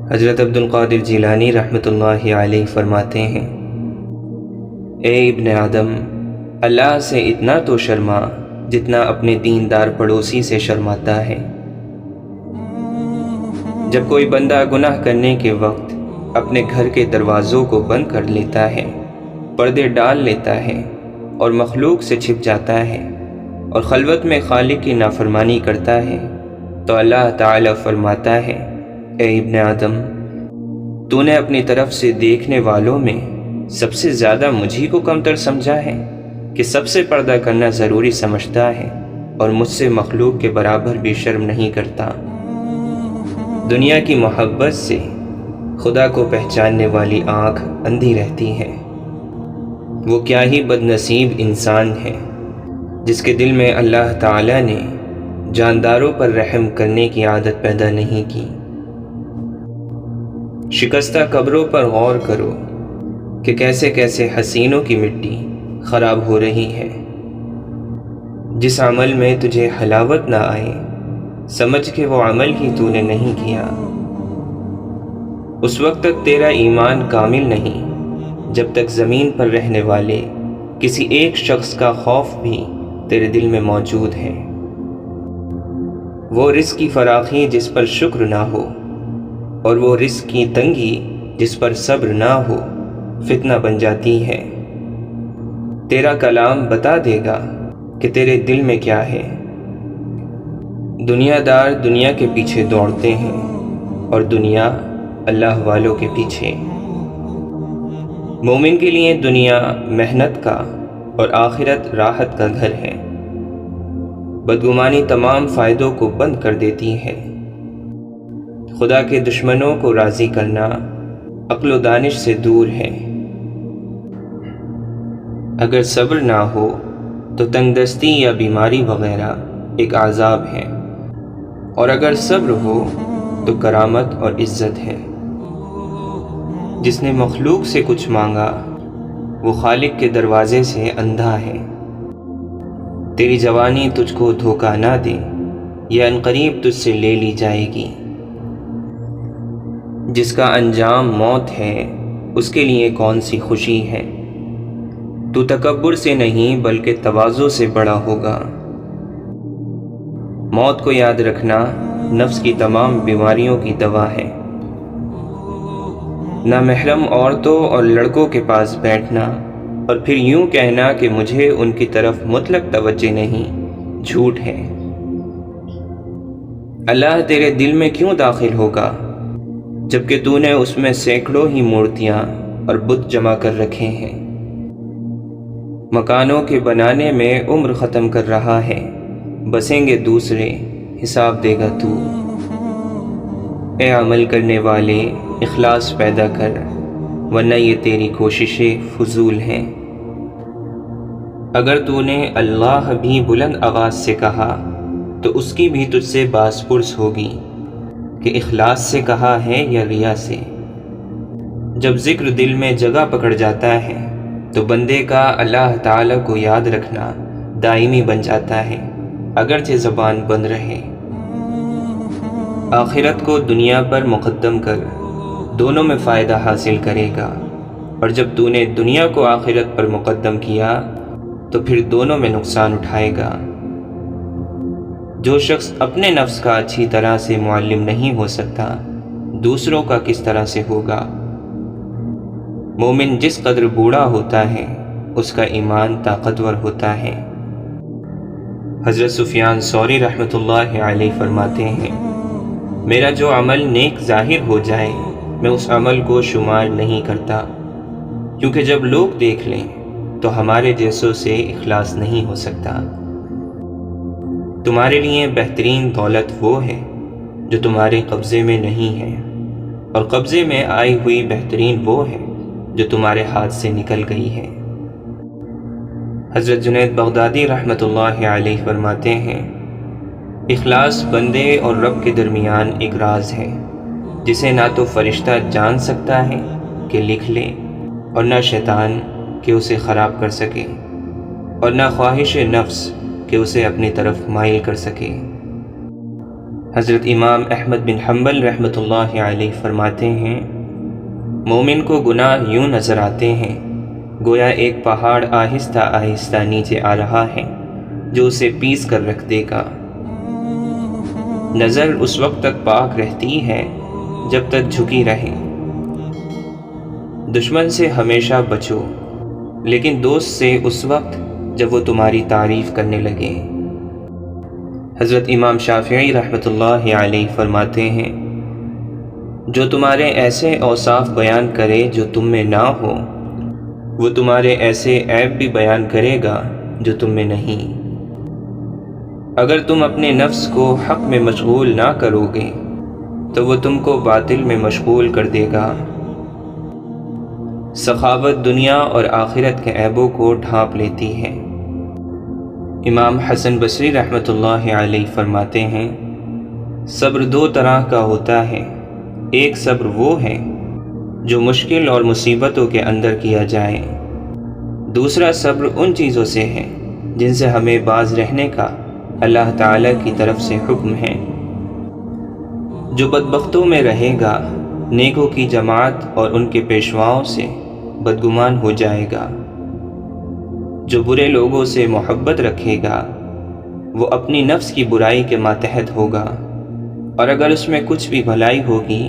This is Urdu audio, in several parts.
حضرت عبد القادر جیلانی رحمۃ اللہ علیہ فرماتے ہیں، اے ابن آدم، اللہ سے اتنا تو شرما جتنا اپنے دیندار پڑوسی سے شرماتا ہے۔ جب کوئی بندہ گناہ کرنے کے وقت اپنے گھر کے دروازوں کو بند کر لیتا ہے، پردے ڈال لیتا ہے اور مخلوق سے چھپ جاتا ہے اور خلوت میں خالق کی نافرمانی کرتا ہے، تو اللہ تعالی فرماتا ہے، اے ابن آدم، تو نے اپنی طرف سے دیکھنے والوں میں سب سے زیادہ مجھی کو کمتر سمجھا ہے کہ سب سے پردہ کرنا ضروری سمجھتا ہے اور مجھ سے مخلوق کے برابر بھی شرم نہیں کرتا۔ دنیا کی محبت سے خدا کو پہچاننے والی آنکھ اندھی رہتی ہے۔ وہ کیا ہی بد نصیب انسان ہے جس کے دل میں اللہ تعالی نے جانداروں پر رحم کرنے کی عادت پیدا نہیں کی۔ شکستہ قبروں پر غور کرو کہ کیسے کیسے حسینوں کی مٹی خراب ہو رہی ہے۔ جس عمل میں تجھے حلاوت نہ آئے، سمجھ کہ وہ عمل ہی تو نے نہیں کیا۔ اس وقت تک تیرا ایمان کامل نہیں جب تک زمین پر رہنے والے کسی ایک شخص کا خوف بھی تیرے دل میں موجود ہے۔ وہ رزق کی فراخی جس پر شکر نہ ہو اور وہ رزق کی تنگی جس پر صبر نہ ہو فتنہ بن جاتی ہے۔ تیرا کلام بتا دے گا کہ تیرے دل میں کیا ہے۔ دنیا دار دنیا کے پیچھے دوڑتے ہیں اور دنیا اللہ والوں کے پیچھے۔ مومن کے لیے دنیا محنت کا اور آخرت راحت کا گھر ہے۔ بدگمانی تمام فائدوں کو بند کر دیتی ہے۔ خدا کے دشمنوں کو راضی کرنا عقل و دانش سے دور ہے۔ اگر صبر نہ ہو تو تنگ دستی یا بیماری وغیرہ ایک عذاب ہے، اور اگر صبر ہو تو کرامت اور عزت ہے۔ جس نے مخلوق سے کچھ مانگا وہ خالق کے دروازے سے اندھا ہے۔ تیری جوانی تجھ کو دھوکہ نہ دے، یہ عنقریب تجھ سے لے لی جائے گی۔ جس کا انجام موت ہے اس کے لیے کون سی خوشی ہے۔ تو تکبر سے نہیں بلکہ تواضع سے بڑا ہوگا۔ موت کو یاد رکھنا نفس کی تمام بیماریوں کی دوا ہے۔ نامحرم عورتوں اور لڑکوں کے پاس بیٹھنا اور پھر یوں کہنا کہ مجھے ان کی طرف مطلق توجہ نہیں، جھوٹ ہے۔ اللہ تیرے دل میں کیوں داخل ہوگا جبکہ تو نے اس میں سینکڑوں ہی مورتیاں اور بت جمع کر رکھے ہیں۔ مکانوں کے بنانے میں عمر ختم کر رہا ہے، بسیں گے دوسرے، حساب دے گا تو۔ اے عمل کرنے والے، اخلاص پیدا کر، ورنہ یہ تیری کوششیں فضول ہیں۔ اگر تو نے اللہ بھی بلند آواز سے کہا تو اس کی بھی تجھ سے باز پرس ہوگی کہ اخلاص سے کہا ہے یا ریا سے۔ جب ذکر دل میں جگہ پکڑ جاتا ہے تو بندے کا اللہ تعالی کو یاد رکھنا دائمی بن جاتا ہے، اگرچہ زبان بند رہے۔ آخرت کو دنیا پر مقدم کر، دونوں میں فائدہ حاصل کرے گا، اور جب تو نے دنیا کو آخرت پر مقدم کیا تو پھر دونوں میں نقصان اٹھائے گا۔ جو شخص اپنے نفس کا اچھی طرح سے معلم نہیں ہو سکتا، دوسروں کا کس طرح سے ہوگا۔ مومن جس قدر بوڑھا ہوتا ہے اس کا ایمان طاقتور ہوتا ہے۔ حضرت سفیان ثوری رحمۃ اللہ علیہ فرماتے ہیں، میرا جو عمل نیک ظاہر ہو جائے میں اس عمل کو شمار نہیں کرتا، کیونکہ جب لوگ دیکھ لیں تو ہمارے جیسوں سے اخلاص نہیں ہو سکتا۔ تمہارے لیے بہترین دولت وہ ہے جو تمہارے قبضے میں نہیں ہے، اور قبضے میں آئی ہوئی بہترین وہ ہے جو تمہارے ہاتھ سے نکل گئی ہے۔ حضرت جنید بغدادی رحمۃ اللہ علیہ فرماتے ہیں، اخلاص بندے اور رب کے درمیان ایک راز ہے جسے نہ تو فرشتہ جان سکتا ہے کہ لکھ لے، اور نہ شیطان کہ اسے خراب کر سکے، اور نہ خواہش نفس کہ اسے اپنی طرف مائل کر سکے۔ حضرت امام احمد بن حنبل رحمۃ اللہ علیہ فرماتے ہیں، مومن کو گناہ یوں نظر آتے ہیں گویا ایک پہاڑ آہستہ آہستہ نیچے آ رہا ہے جو اسے پیس کر رکھ دے گا۔ نظر اس وقت تک پاک رہتی ہے جب تک جھکی رہے۔ دشمن سے ہمیشہ بچو، لیکن دوست سے اس وقت جب وہ تمہاری تعریف کرنے لگے۔ حضرت امام شافعی رحمۃ اللہ علیہ فرماتے ہیں، جو تمہارے ایسے اوصاف بیان کرے جو تم میں نہ ہو، وہ تمہارے ایسے عیب بھی بیان کرے گا جو تم میں نہیں۔ اگر تم اپنے نفس کو حق میں مشغول نہ کرو گے تو وہ تم کو باطل میں مشغول کر دے گا۔ سخاوت دنیا اور آخرت کے عیبوں کو ڈھانپ لیتی ہے۔ امام حسن بصری رحمۃ اللہ علیہ فرماتے ہیں، صبر دو طرح کا ہوتا ہے، ایک صبر وہ ہے جو مشکل اور مصیبتوں کے اندر کیا جائے، دوسرا صبر ان چیزوں سے ہے جن سے ہمیں باز رہنے کا اللہ تعالیٰ کی طرف سے حکم ہے۔ جو بدبختوں میں رہے گا نیکوں کی جماعت اور ان کے پیشواؤں سے بدگمان ہو جائے گا، جو برے لوگوں سے محبت رکھے گا وہ اپنی نفس کی برائی کے ماتحت ہوگا، اور اگر اس میں کچھ بھی بھلائی ہوگی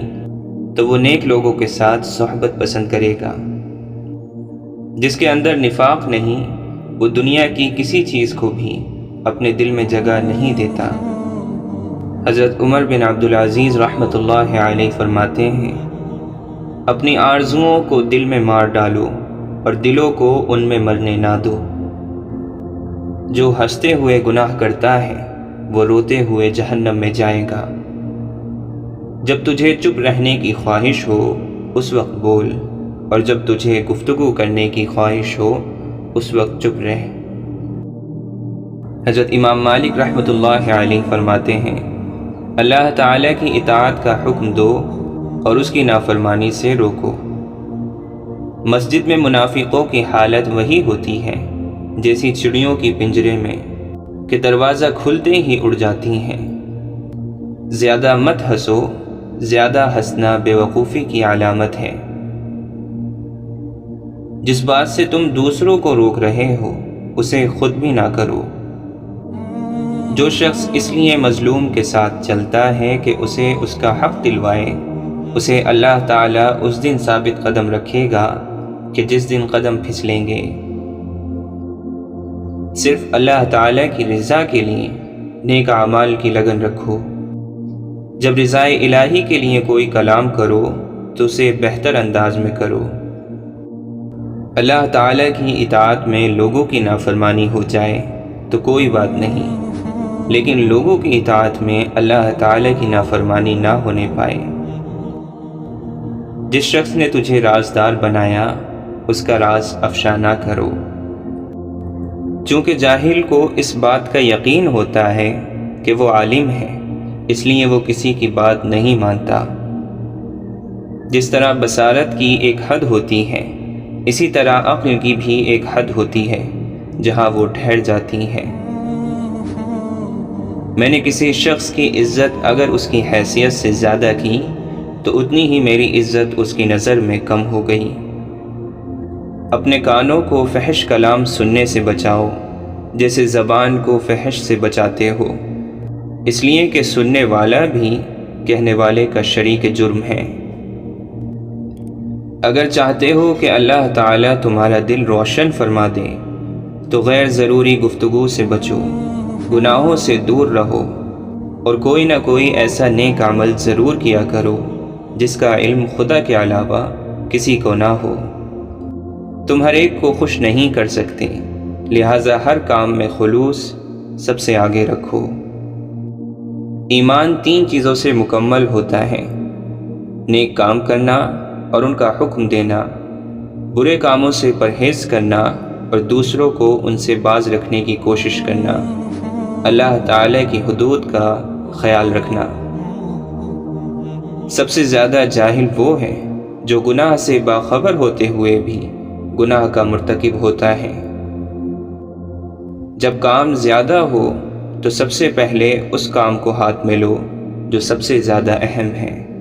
تو وہ نیک لوگوں کے ساتھ صحبت پسند کرے گا۔ جس کے اندر نفاق نہیں وہ دنیا کی کسی چیز کو بھی اپنے دل میں جگہ نہیں دیتا۔ حضرت عمر بن عبدالعزیز رحمۃ اللہ علیہ فرماتے ہیں، اپنی آرزوؤں کو دل میں مار ڈالو اور دلوں کو ان میں مرنے نہ دو۔ جو ہنستے ہوئے گناہ کرتا ہے وہ روتے ہوئے جہنم میں جائے گا۔ جب تجھے چپ رہنے کی خواہش ہو اس وقت بول، اور جب تجھے گفتگو کرنے کی خواہش ہو اس وقت چپ رہ۔ حضرت امام مالک رحمۃ اللہ علیہ فرماتے ہیں، اللہ تعالیٰ کی اطاعت کا حکم دو اور اس کی نافرمانی سے روکو۔ مسجد میں منافقوں کی حالت وہی ہوتی ہے جیسی چڑیوں کی پنجرے میں کہ دروازہ کھلتے ہی اڑ جاتی ہیں۔ زیادہ مت ہنسو، زیادہ ہنسنا بے وقوفی کی علامت ہے۔ جس بات سے تم دوسروں کو روک رہے ہو اسے خود بھی نہ کرو۔ جو شخص اس لیے مظلوم کے ساتھ چلتا ہے کہ اسے اس کا حق دلوائے، اسے اللہ تعالیٰ اس دن ثابت قدم رکھے گا کہ جس دن قدم پھسلیں گے۔ صرف اللہ تعالیٰ کی رضا کے لیے نیک اعمال کی لگن رکھو۔ جب رضا الہی کے لیے کوئی کلام کرو تو اسے بہتر انداز میں کرو۔ اللہ تعالیٰ کی اطاعت میں لوگوں کی نافرمانی ہو جائے تو کوئی بات نہیں، لیکن لوگوں کی اطاعت میں اللہ تعالیٰ کی نافرمانی نہ ہونے پائے۔ جس شخص نے تجھے رازدار بنایا اس کا راز افشا نہ کرو۔ چونکہ جاہل کو اس بات کا یقین ہوتا ہے کہ وہ عالم ہے، اس لیے وہ کسی کی بات نہیں مانتا۔ جس طرح بصارت کی ایک حد ہوتی ہے، اسی طرح عقل کی بھی ایک حد ہوتی ہے جہاں وہ ٹھہر جاتی ہے۔ میں نے کسی شخص کی عزت اگر اس کی حیثیت سے زیادہ کی تو اتنی ہی میری عزت اس کی نظر میں کم ہو گئی۔ اپنے کانوں کو فحش کلام سننے سے بچاؤ جیسے زبان کو فحش سے بچاتے ہو، اس لیے کہ سننے والا بھی کہنے والے کا شریک جرم ہے۔ اگر چاہتے ہو کہ اللہ تعالیٰ تمہارا دل روشن فرما دے تو غیر ضروری گفتگو سے بچو، گناہوں سے دور رہو، اور کوئی نہ کوئی ایسا نیک عمل ضرور کیا کرو جس کا علم خدا کے علاوہ کسی کو نہ ہو۔ تم ہر ایک کو خوش نہیں کر سکتے، لہٰذا ہر کام میں خلوص سب سے آگے رکھو۔ ایمان 3 چیزوں سے مکمل ہوتا ہے: نیک کام کرنا اور ان کا حکم دینا، برے کاموں سے پرہیز کرنا اور دوسروں کو ان سے باز رکھنے کی کوشش کرنا، اللہ تعالیٰ کی حدود کا خیال رکھنا۔ سب سے زیادہ جاہل وہ ہے جو گناہ سے باخبر ہوتے ہوئے بھی گناہ کا مرتکب ہوتا ہے۔ جب کام زیادہ ہو تو سب سے پہلے اس کام کو ہاتھ میں لو جو سب سے زیادہ اہم ہیں۔